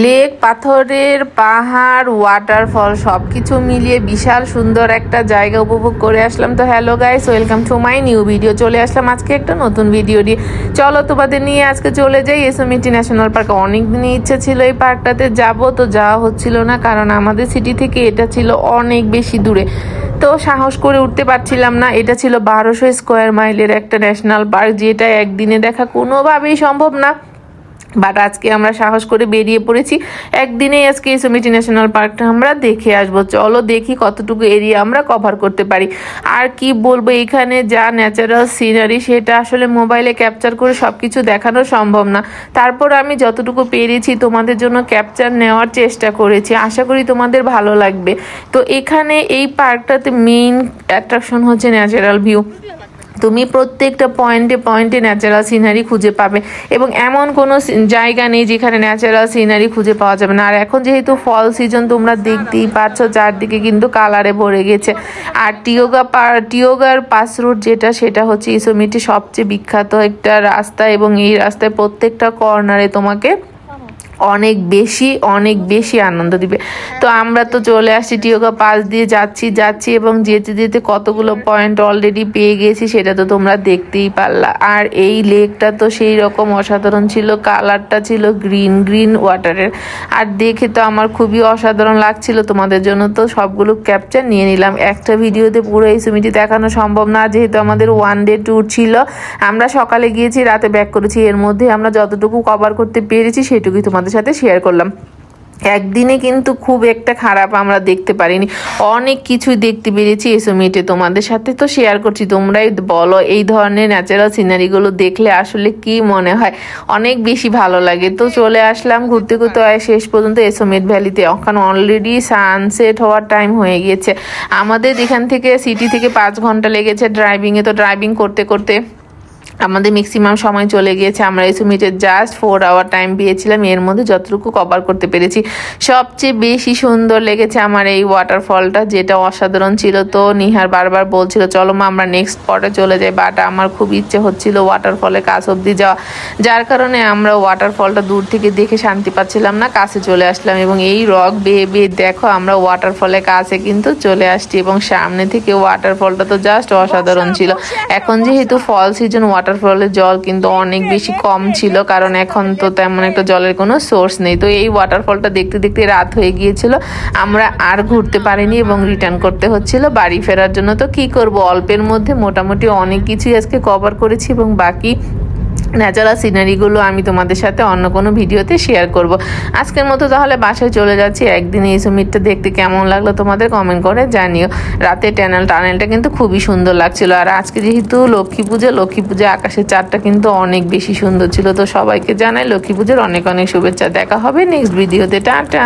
Lake, পাথরের পাহাড়, waterfall সবকিছু মিলিয়ে বিশাল সুন্দর একটা জায়গা উপভোগ করে আসলাম। তো hello guys, welcome to my new video. চলে আসলাম আজকে একটা নতুন ভিডিও নিয়ে। চলো তোমাদের নিয়ে আজকে চলে যাই এসোমিটি ন্যাশনাল পার্ক। অনেক দিনই ইচ্ছে ছিল এই পার্কটাতে যাব, তো যাওয়া হচ্ছিল না, কারণ আমাদের সিটি থেকে এটা ছিল অনেক বেশি দূরে, তো সাহস করে উঠতে পারছিলাম না। এটা ছিল 1200 স্কোয়ার মাইলের একটা ন্যাশনাল পার্ক, যেটা একদিনে দেখা কোনোভাবেই সম্ভব না। বাট আজকে আমরা সাহস করে বেরিয়ে পড়েছি, একদিনেই আজকে এসোমিটি ন্যাশনাল পার্কটা আমরা দেখে আসবো। চলো দেখি কতটুকু এরিয়া আমরা কভার করতে পারি। আর কি বলবো, এখানে যা ন্যাচারাল সিনারি সেটা আসলে মোবাইলে ক্যাপচার করে সব কিছু দেখানো সম্ভব না। তারপর আমি যতটুকু পেরেছি তোমাদের জন্য ক্যাপচার নেওয়ার চেষ্টা করেছি, আশা করি তোমাদের ভালো লাগবে। তো এখানে এই পার্কটাতে মেইন অ্যাট্রাকশন হচ্ছে ন্যাচারাল ভিউ। তুমি প্রত্যেকটা পয়েন্টে পয়েন্টে ন্যাচারাল সিনারি খুঁজে পাবে, এবং এমন কোনো জায়গা নেই যেখানে ন্যাচারাল সিনারি খুঁজে পাওয়া যাবে না। আর এখন যেহেতু ফল সিজন, তোমরা দেখতেই পাচ্ছ চারদিকে কিন্তু কালারে ভরে গেছে। আর টিওগার পাস রোড যেটা, সেটা হচ্ছে এসোমিটি সবচেয়ে বিখ্যাত একটা রাস্তা, এবং এই রাস্তায় প্রত্যেকটা কর্নারে তোমাকে অনেক বেশি আনন্দ দিবে। তো আমরা তো চলে আসছি, টিওগা পাস দিয়ে যাচ্ছি এবং যেতে যেতে কতগুলো পয়েন্ট অলরেডি পেয়ে গেছি, সেটা তো তোমরা দেখতেই পারলা। আর এই লেকটা তো সেই রকম অসাধারণ ছিল, কালারটা ছিল গ্রিন ওয়াটারের, আর দেখে তো আমার খুবই অসাধারণ লাগছিল। তোমাদের জন্য তো সবগুলো ক্যাপচার নিয়ে নিলাম। একটা ভিডিওতে পুরো এই এসোমিটি দেখানো সম্ভব না, যেহেতু আমাদের 1 ডে ট্যুর ছিল। আমরা সকালে গিয়েছি, রাতে ব্যাক করেছি, এর মধ্যে আমরা যতটুকু কভার করতে পেরেছি সেটুকুই তোমাদের সাথে শেয়ার করলাম। একদিনে কিন্তু খুব একটা খারাপ আমরা দেখতে পারিনি, অনেক কিছুই দেখতে পেরেছি এসোমিটে, তোমাদের সাথে তো শেয়ার করছি। তোমরাই বলো এই ধরনের ন্যাচারাল সিনারিগুলো দেখলে আসলে কি মনে হয়, অনেক বেশি ভালো লাগে। তো চলে আসলাম ঘুরতে শেষ পর্যন্ত এসোমিট ভ্যালিতে। ওখানে অলরেডি সানসেট হওয়ার টাইম হয়ে গিয়েছে। আমাদের এখান থেকে সিটি থেকে 5 ঘন্টা লেগেছে ড্রাইভিংয়ে। তো ড্রাইভিং করতে করতে আমাদের ম্যাক্সিমাম সময় চলে গিয়েছে। আমরা এসোমিটে জাস্ট 4 আওয়ার টাইম পেয়েছিলাম, এর মধ্যে যতটুকু কভার করতে পেরেছি। সবচেয়ে বেশি সুন্দর লেগেছে আমার এই ওয়াটারফলটা, যেটা অসাধারণ ছিল। তো নিহার বারবার বলছিল চলো মা আমরা নেক্সট স্পটে চলে যাই, বাট আমার খুব ইচ্ছে হচ্ছিল ওয়াটারফলের কাছ অব্দি যাওয়া, যার কারণে আমরা ওয়াটারফলটা দূর থেকে দেখে শান্তি পাচ্ছিলাম না, কাছে চলে আসলাম। এবং এই রক বেয়ে দেখো আমরা ওয়াটারফলের কাছে কিন্তু চলে আসছি, এবং সামনে থেকে ওয়াটারফলটা তো জাস্ট অসাধারণ ছিল। এখন যেহেতু ফল সিজন, ওয়াটারফলের জল কিন্তু অনেক বেশি কম ছিল, কারণ এখন তো তেমন একটা জলের কোনো সোর্স নেই। তো এই ওয়াটারফলটা দেখতে দেখতে রাত হয়ে গিয়েছিল, আমরা আর ঘুরতে পারিনি এবং রিটার্ন করতে হচ্ছিল বাড়ি ফেরার জন্য। তো কি করব, অল্পের মধ্যে মোটামুটি অনেক কিছুই আজকে কভার করেছি, এবং বাকি ন্যাচারাল সিনারিগুলো আমি তোমাদের সাথে অন্য কোনো ভিডিওতে শেয়ার করব। আজকের মতো তাহলে বাসায় চলে যাচ্ছি। একদিন এই এসোমিটটা দেখতে কেমন লাগলো তোমাদের কমেন্ট করে জানিও। রাতে টানেলটা কিন্তু খুবই সুন্দর লাগছিল। আর আজকে যেহেতু লক্ষ্মী পূজা, আকাশের চাঁদটা কিন্তু অনেক বেশি সুন্দর ছিল। তো সবাইকে জানাই লক্ষ্মী পুজোর অনেক শুভেচ্ছা। দেখা হবে নেক্সট ভিডিওতে। টাটা।